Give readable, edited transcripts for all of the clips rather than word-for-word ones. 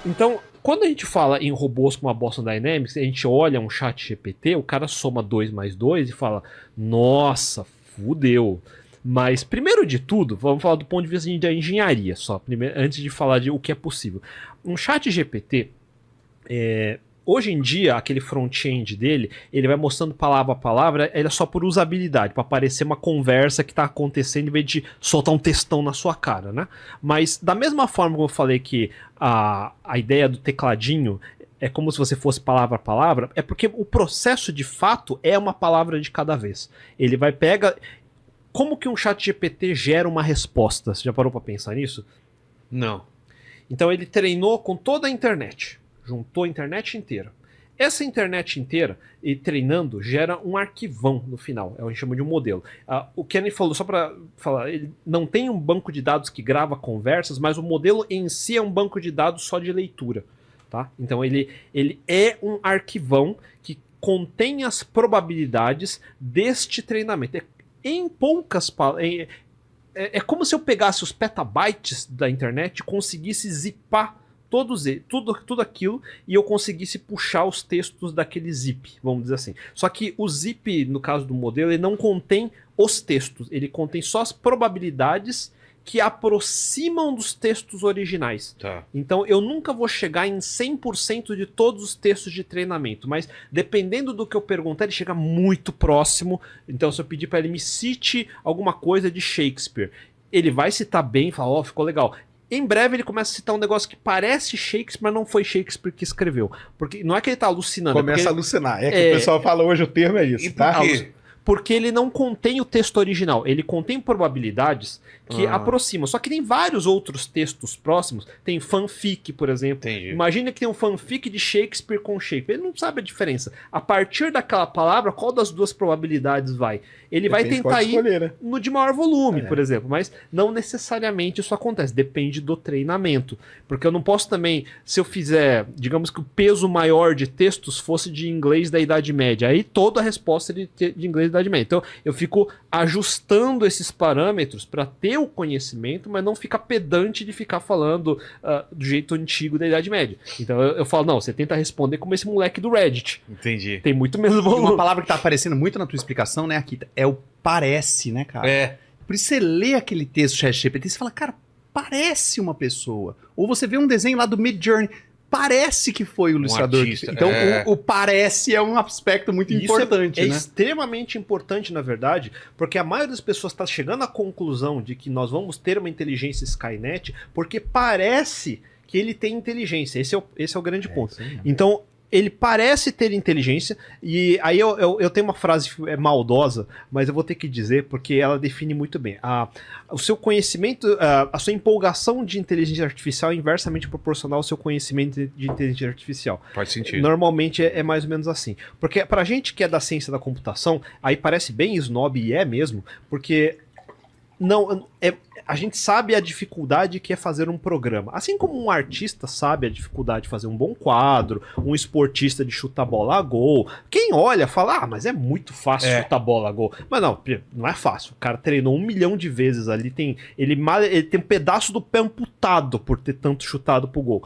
Então, quando a gente fala em robôs como a Boston Dynamics, a gente olha um chat GPT, o cara soma 2 mais 2 e fala, nossa, fudeu. Mas, primeiro de tudo, vamos falar do ponto de vista da engenharia só, primeiro, antes de falar de o que é possível. Um chat GPT, hoje em dia, aquele front-end dele, ele vai mostrando palavra a palavra, ele é só por usabilidade, para parecer uma conversa que está acontecendo em vez de soltar um textão na sua cara, né? Mas da mesma forma como eu falei que a ideia do tecladinho é como se você fosse palavra a palavra, é porque o processo de fato é uma palavra de cada vez. Ele vai pegar... Como que um chat GPT gera uma resposta? Você já parou para pensar nisso? Não. Então ele treinou com toda a internet. Juntou a internet inteira. Essa internet inteira, e treinando, gera um arquivão no final. A gente chama de um modelo. O Kenny falou, só para falar, ele não tem um banco de dados que grava conversas, mas o modelo em si é um banco de dados só de leitura. Tá? Então ele é um arquivão que contém as probabilidades deste treinamento. Em poucas palavras... É como se eu pegasse os petabytes da internet e conseguisse zipar tudo aquilo e eu conseguisse puxar os textos daquele zip, vamos dizer assim. Só que o zip, no caso do modelo, ele não contém os textos, ele contém só as probabilidades que aproximam dos textos originais. Tá. Então eu nunca vou chegar em 100% de todos os textos de treinamento, mas dependendo do que eu perguntar, ele chega muito próximo. Então se eu pedir para ele me cite alguma coisa de Shakespeare, ele vai citar bem e falar, ficou legal. Em breve ele começa a citar um negócio que parece Shakespeare, mas não foi Shakespeare que escreveu. Porque não é que ele tá alucinando. Começa a alucinar. É que o pessoal fala hoje, o termo é isso, tá? Porque ele não contém o texto original. Ele contém probabilidades que aproximam. Só que tem vários outros textos próximos. Tem fanfic, por exemplo. Entendi. Imagina que tem um fanfic de Shakespeare com Shakespeare. Ele não sabe a diferença. A partir daquela palavra, qual das duas probabilidades vai? Ele vai tentar ir no de maior volume, por exemplo. Mas não necessariamente isso acontece. Depende do treinamento. Porque eu não posso também, se eu fizer, digamos que o peso maior de textos fosse de inglês da Idade Média. Aí toda a resposta é de inglês da Idade Média. Então eu fico ajustando esses parâmetros para ter o conhecimento, mas não ficar pedante de ficar falando do jeito antigo da Idade Média. Então eu falo, não, você tenta responder como esse moleque do Reddit. Entendi. Tem muito menos E volume. uma palavra que tá aparecendo muito na tua explicação, né, Akita, é o parece, né, cara? É. Por isso você lê aquele texto do ChatGPT e você fala, cara, parece uma pessoa. Ou você vê um desenho lá do Midjourney, parece que foi o ilustrador. artista, Então, o parece é um aspecto muito importante, é né? extremamente importante, na verdade, porque a maioria das pessoas está chegando à conclusão de que nós vamos ter uma inteligência Skynet porque parece que ele tem inteligência. Esse é o grande ponto. Então, ele parece ter inteligência, e aí eu tenho uma frase maldosa, mas eu vou ter que dizer, porque ela define muito bem. O seu conhecimento, a sua empolgação de inteligência artificial é inversamente proporcional ao seu conhecimento de inteligência artificial. Faz sentido. Normalmente é mais ou menos assim. Porque pra gente que é da ciência da computação, aí parece bem snob, e é mesmo, porque... a gente sabe a dificuldade que é fazer um programa. Assim como um artista sabe a dificuldade de fazer um bom quadro, um esportista de chutar bola a gol. Quem olha fala, mas é muito fácil chutar bola a gol. Mas não é fácil. O cara treinou 1 milhão de vezes ali. Ele tem um pedaço do pé amputado por ter tanto chutado pro gol.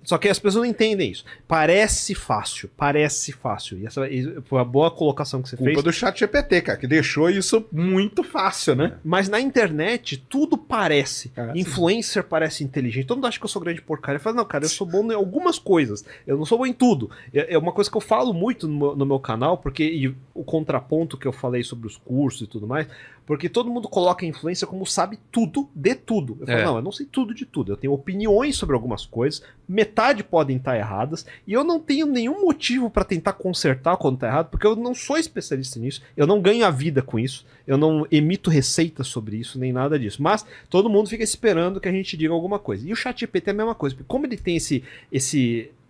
Só que as pessoas não entendem isso. Parece fácil. E essa foi uma boa colocação que você fez. Culpa do ChatGPT, cara, que deixou isso muito fácil, né? Mas na internet, tudo parece. Influencer parece inteligente. Todo mundo acha que eu sou grande porcaria. Eu falo, não, cara, eu sou bom em algumas coisas. Eu não sou bom em tudo. É uma coisa que eu falo muito no meu canal, porque o contraponto que eu falei sobre os cursos e tudo mais, porque todo mundo coloca a influência como sabe tudo de tudo. Eu falo, não, eu não sei tudo de tudo. Eu tenho opiniões sobre algumas coisas, metade podem estar erradas, e eu não tenho nenhum motivo para tentar consertar quando está errado, porque eu não sou especialista nisso, eu não ganho a vida com isso, eu não emito receitas sobre isso, nem nada disso. Mas todo mundo fica esperando que a gente diga alguma coisa. E o ChatGPT é a mesma coisa, porque como ele tem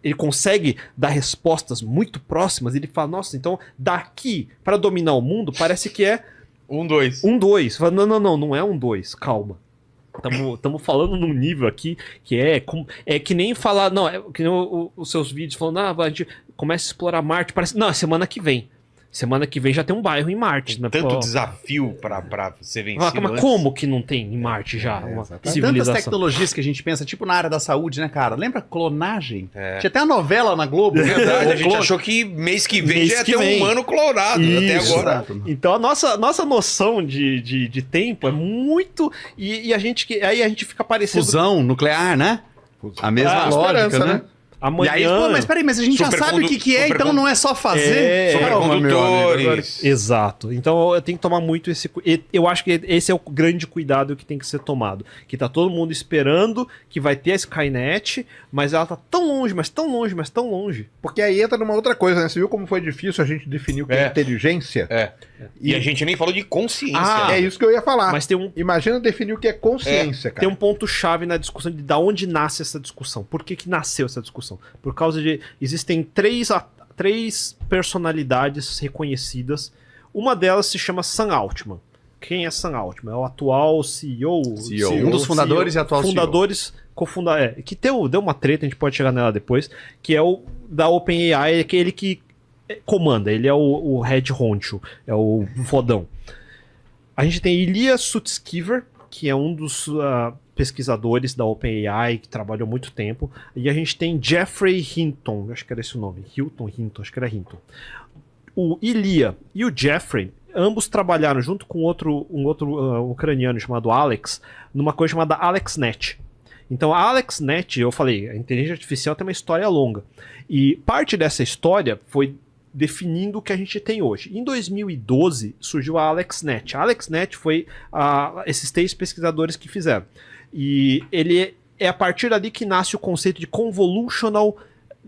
ele consegue dar respostas muito próximas, ele fala, nossa, então daqui para dominar o mundo parece que é 1-2. 1-2. Não é 1-2, calma. Estamos falando num nível aqui que é que nem falar, não, que nem os seus vídeos falando, a gente começa a explorar Marte, parece, não, é semana que vem. Semana que vem já tem um bairro em Marte. Né? Tanto Pô, desafio pra ser vencido mas antes. como que não tem em Marte já uma Tem tantas civilização? tecnologias que a gente pensa, tipo na área da saúde, né, cara? Lembra clonagem? É. Tinha até a novela na Globo. Verdade, a gente Clone. achou que mês que vem Mês já ia que ter vem. um humano clonado. Até Isso. agora. Exato. Então a nossa noção de tempo é muito. E a gente aí a gente fica parecendo. Fusão nuclear, né? A mesma lógica, esperança, né? Amanhã. E aí, pô, mas peraí, mas a gente já sabe o que é, então não é só fazer? Calma, meu amigo. Supercondutores. Exato. Então eu tenho que tomar muito esse. Eu acho que esse é o grande cuidado que tem que ser tomado. Que tá todo mundo esperando que vai ter a Skynet, mas ela tá tão longe, mas tão longe, mas tão longe. Porque aí entra numa outra coisa, né? Você viu como foi difícil a gente definir o que é inteligência? É. E a gente nem falou de consciência. Ah, né? É isso que eu ia falar. Mas tem um, Imagina definir o que é consciência, cara. tem um ponto-chave na discussão de da onde nasce essa discussão. Por que nasceu essa discussão? Por causa de. Existem três personalidades reconhecidas. Uma delas se chama Sam Altman. Quem é Sam Altman? É o atual CEO. Um dos fundadores e atual CEO. Fundadores, que deu uma treta, a gente pode chegar nela depois, que é o da OpenAI, aquele que comanda, ele é o head honcho, é o fodão. A gente tem Ilya Sutskever, que é um dos pesquisadores da OpenAI, que trabalhou há muito tempo, e a gente tem Jeffrey Hinton, acho que era esse o nome, Hinton, acho que era Hinton. O Ilya e o Jeffrey, ambos trabalharam junto com um outro ucraniano chamado Alex, numa coisa chamada AlexNet. Então a AlexNet, eu falei, a inteligência artificial tem uma história longa, e parte dessa história foi definindo o que a gente tem hoje. Em 2012 surgiu a AlexNet. A AlexNet foi esses 3 pesquisadores que fizeram. E ele é a partir dali que nasce o conceito de Convolutional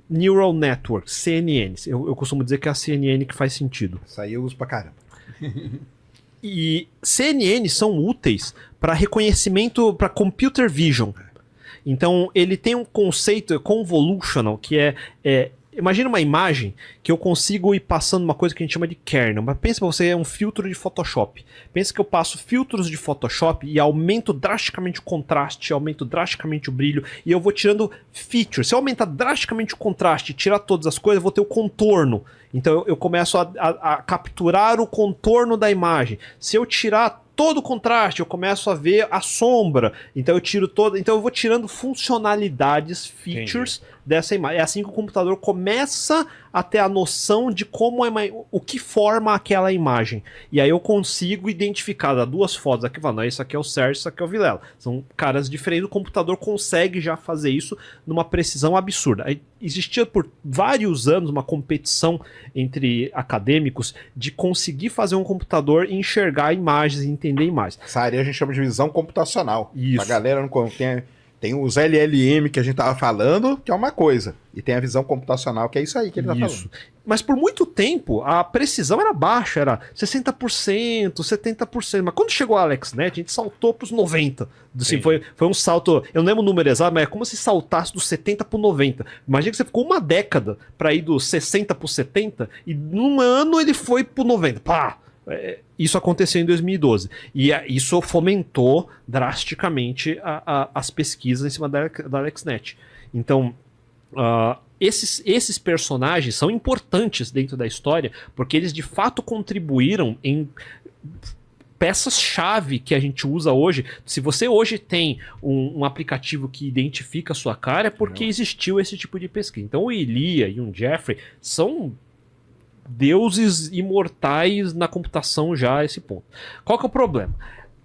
Neural Network, CNN. Eu costumo dizer que é a CNN que faz sentido. Isso aí eu uso pra caramba. E CNN são úteis para reconhecimento, para computer vision. Então ele tem um conceito convolutional que imagina uma imagem que eu consigo ir passando uma coisa que a gente chama de kernel. Mas pensa pra você, é um filtro de Photoshop. Pensa que eu passo filtros de Photoshop e aumento drasticamente o contraste, aumento drasticamente o brilho, e eu vou tirando features. Se eu aumentar drasticamente o contraste e tirar todas as coisas, eu vou ter o contorno. Então eu começo a capturar o contorno da imagem. Se eu tirar todo o contraste, eu começo a ver a sombra. Então eu vou tirando funcionalidades, features dessa imagem. É assim que o computador começa a ter a noção de como o que forma aquela imagem. E aí eu consigo identificar das 2 fotos aqui, falando, isso aqui é o Sérgio, isso aqui é o Vilela. São caras diferentes, o computador consegue já fazer isso numa precisão absurda. Aí, existia por vários anos uma competição entre acadêmicos de conseguir fazer um computador enxergar imagens e entender imagens. Essa área a gente chama de visão computacional. Isso. A galera não tem os LLM que a gente tava falando, que é uma coisa. E tem a visão computacional, que é isso aí que ele tá falando. Mas por muito tempo a precisão era baixa, era 60%, 70%. Mas quando chegou a AlexNet, a gente saltou para os 90%. Assim, foi um salto, eu não lembro o número exato, mas é como se saltasse do 70 para o 90%. Imagina que você ficou uma década para ir do 60 para o 70% e num ano ele foi para o 90%. Pá! Isso aconteceu em 2012. E isso fomentou drasticamente as pesquisas em cima da AlexNet. Então, esses personagens são importantes dentro da história porque eles de fato contribuíram em peças-chave que a gente usa hoje. Se você hoje tem um aplicativo que identifica a sua cara, é porque existiu esse tipo de pesquisa. Então o Ilya e o Jeffrey são deuses imortais na computação já a esse ponto. Qual que é o problema?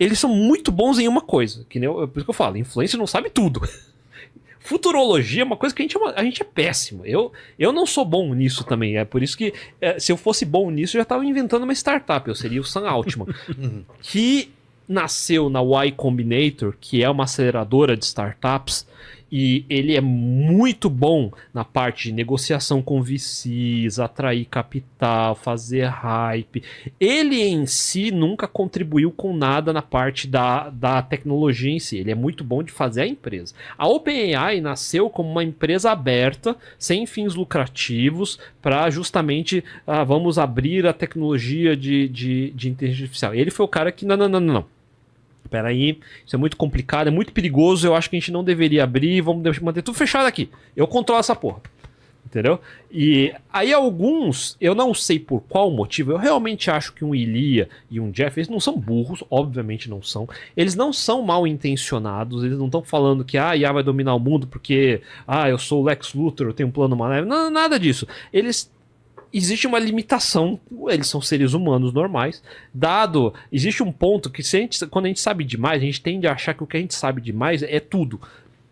Eles são muito bons em uma coisa, por isso que eu falo, influencer não sabe tudo. Futurologia é uma coisa que a gente é péssimo. Eu não sou bom nisso também. É por isso que, se eu fosse bom nisso, eu já estava inventando uma startup. Eu seria o Sam Altman. Que nasceu na Y Combinator, que é uma aceleradora de startups. E ele é muito bom na parte de negociação com VCs, atrair capital, fazer hype. Ele em si nunca contribuiu com nada na parte da tecnologia em si. Ele é muito bom de fazer a empresa. A OpenAI nasceu como uma empresa aberta, sem fins lucrativos, para justamente vamos abrir a tecnologia de inteligência artificial. Ele foi o cara que não. Peraí, isso é muito complicado, é muito perigoso, eu acho que a gente não deveria abrir, vamos manter tudo fechado aqui. Eu controlo essa porra. Entendeu? E aí alguns, eu não sei por qual motivo, eu realmente acho que um Ilya e um Jeff, eles não são burros, obviamente não são. Eles não são mal intencionados, eles não estão falando que a IA vai dominar o mundo porque eu sou o Lex Luthor, eu tenho um plano maléfico. Não, nada disso. Existe uma limitação, eles são seres humanos normais, existe um ponto que quando a gente sabe demais, a gente tende a achar que o que a gente sabe demais é tudo.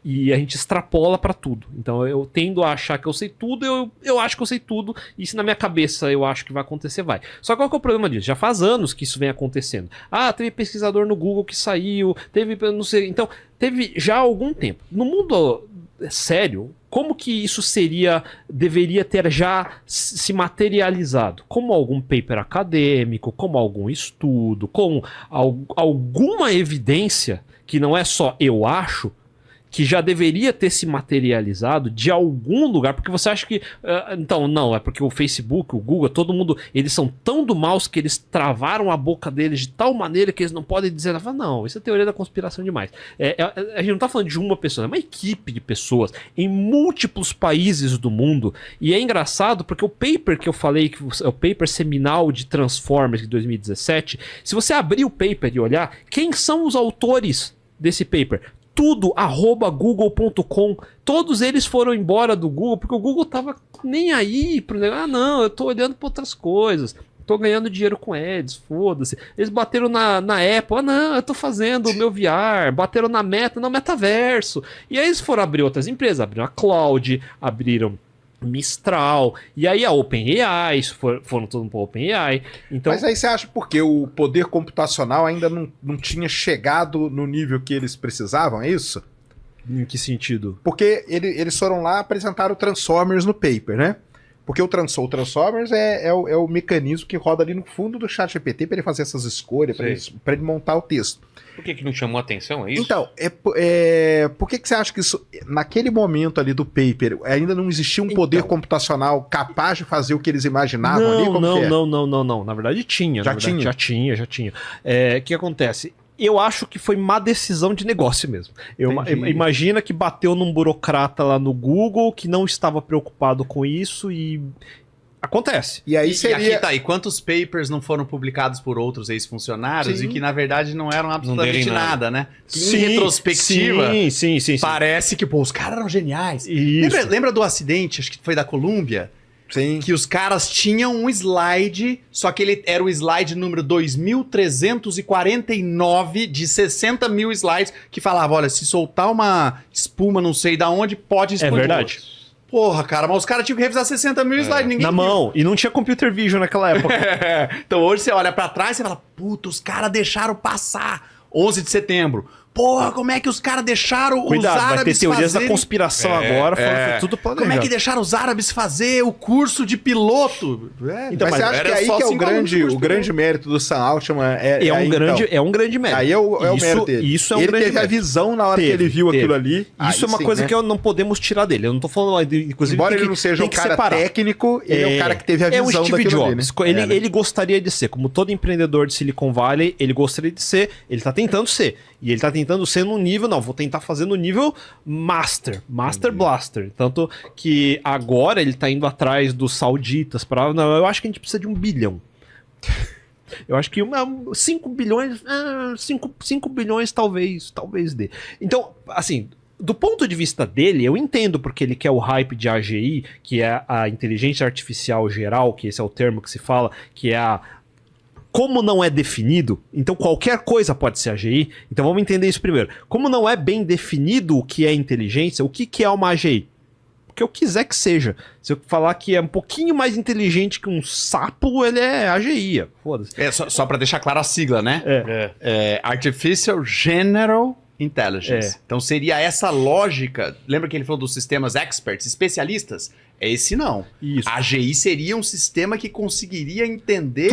E a gente extrapola pra tudo. Então eu tendo a achar que eu sei tudo, eu acho que eu sei tudo, e se na minha cabeça eu acho que vai acontecer, vai. Só que qual que é o problema disso? Já faz anos que isso vem acontecendo. Teve pesquisador no Google que saiu, não sei, então teve já há algum tempo. No mundo sério, como que isso deveria ter já se materializado? Como algum paper acadêmico, como algum estudo, com alguma evidência, que não é só eu acho, que já deveria ter se materializado de algum lugar, porque você acha que... então, não, é porque o Facebook, o Google, todo mundo, eles são tão do maus que eles travaram a boca deles de tal maneira que eles não podem dizer nada. Não, isso é teoria da conspiração demais. A gente não tá falando de uma pessoa, é uma equipe de pessoas em múltiplos países do mundo, e é engraçado porque o paper que eu falei, que é o paper seminal de Transformers de 2017, se você abrir o paper e olhar, quem são os autores desse paper? Tudo @google.com, todos eles foram embora do Google porque o Google tava nem aí pro negócio. Não, eu tô olhando para outras coisas, tô ganhando dinheiro com ads, foda-se. Eles bateram na Apple, não, eu tô fazendo o meu VR, bateram na Meta, no metaverso. E aí eles foram abrir outras empresas, abriram a Cloud, abriram Mistral, e aí a OpenAI, foram todo mundo para OpenAI. Então... Mas aí você acha porque o poder computacional ainda não tinha chegado no nível que eles precisavam, é isso? Em que sentido? Porque eles foram lá apresentar o Transformers no paper, né? Porque o Transformers é o mecanismo que roda ali no fundo do ChatGPT para ele fazer essas escolhas, para ele montar o texto. Por que não chamou atenção, é isso? Então, por que você acha que isso, naquele momento ali do paper, ainda não existia um poder computacional capaz de fazer o que eles imaginavam ali? Não. Na verdade tinha. Já tinha. O que acontece? Eu acho que foi má decisão de negócio mesmo. Imagina que bateu num burocrata lá no Google que não estava preocupado com isso e... Acontece. E aí seria... E aqui tá, e quantos papers não foram publicados por outros ex-funcionários e que, na verdade, não eram absolutamente nada, né? Que em retrospectiva, sim. parece que, os caras eram geniais. Lembra do acidente, acho que foi da Colômbia? Sim. Que os caras tinham um slide, só que ele era o slide número 2349 de 60 mil slides, que falava, olha, se soltar uma espuma não sei da onde, pode explodir. É verdade. Porra, cara, mas os caras tinham que revisar 60 mil slides, ninguém na mão, e não tinha computer vision naquela época. Então hoje você olha pra trás e fala, puta, os caras deixaram passar 11 de setembro. Porra, como é que os caras deixaram os árabes vai ter teorias da conspiração agora, falando que tudo planejado. Como é que deixaram os árabes fazer o curso de piloto? Então, mas você acha que aí que é o grande mérito do Sam Altman? É um grande mérito. Aí é o mérito dele. Isso é um ele grande teve a visão na hora que ele viu aquilo ali. Isso é uma coisa que não podemos tirar dele. Eu não tô falando, inclusive, embora ele não seja um cara técnico, ele é o cara que teve a visão daquilo ali, né? Ele gostaria de ser, como todo empreendedor de Silicon Valley, ele gostaria de ser, ele tá tentando ser. E ele tá tentando ser no nível, vou tentar fazer no nível Master Blaster. Tanto que agora ele tá indo atrás dos sauditas eu acho que a gente precisa de 1 bilhão. Eu acho que 5 bilhões, 5 bilhões talvez dê. Então, assim, do ponto de vista dele, eu entendo porque ele quer o hype de AGI, que é a inteligência artificial geral, que esse é o termo que se fala, que é como não é definido, então qualquer coisa pode ser AGI. Então vamos entender isso primeiro. Como não é bem definido o que é inteligência, o que é uma AGI? O que eu quiser que seja. Se eu falar que é um pouquinho mais inteligente que um sapo, ele é AGI. Foda-se. Só para deixar clara a sigla, né? Artificial General Intelligence. Então seria essa lógica. Lembra que ele falou dos sistemas experts, especialistas? Esse não. Isso. A AGI seria um sistema que conseguiria entender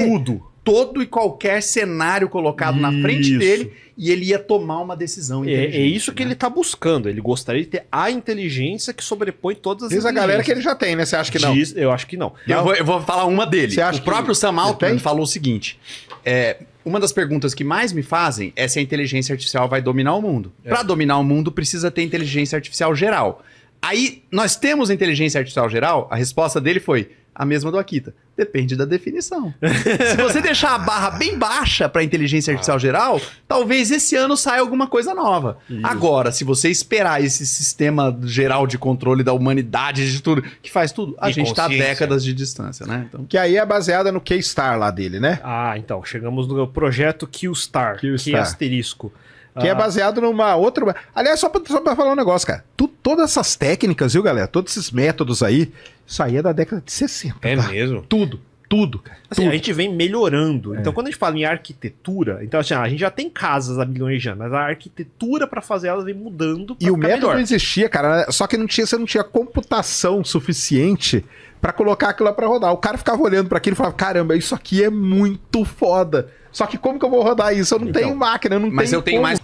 todo e qualquer cenário colocado na frente dele e ele ia tomar uma decisão inteligente. É isso que ele tá buscando. Ele gostaria de ter a inteligência que sobrepõe todas as inteligências. Diz a galera que ele já tem, né? Você acha que não? Eu acho que não. Eu vou falar uma dele. O próprio Sam Altman falou o seguinte... uma das perguntas que mais me fazem é se a inteligência artificial vai dominar o mundo. Para dominar o mundo, precisa ter inteligência artificial geral. Aí, nós temos a inteligência artificial geral? A resposta dele foi a mesma do Akita. Depende da definição. Se você deixar a barra bem baixa para inteligência artificial geral, talvez esse ano saia alguma coisa nova. Isso. Agora, se você esperar esse sistema geral de controle da humanidade, de tudo, que faz tudo, a gente tá a décadas de distância, né? Então... Que aí é baseada no Keystar lá dele, né? Então, chegamos no projeto Keystar, que é asterisco. Que é baseado numa outra... Aliás, só pra falar um negócio, cara. Todas essas técnicas, viu, galera? Todos esses métodos aí, isso aí é da década de 60. É mesmo? Tudo, cara. Assim, tudo. a gente vem melhorando. Então, quando a gente fala em arquitetura, então assim, a gente já tem casas há milhões de anos, mas a arquitetura para fazer elas vem mudando. E o método não existia, cara. Só que você não tinha computação suficiente para colocar aquilo lá pra rodar. O cara ficava olhando para aquilo e falava: caramba, isso aqui é muito foda. Só que como que eu vou rodar isso? Eu não tenho máquina, eu não tenho. Mas eu tenho mais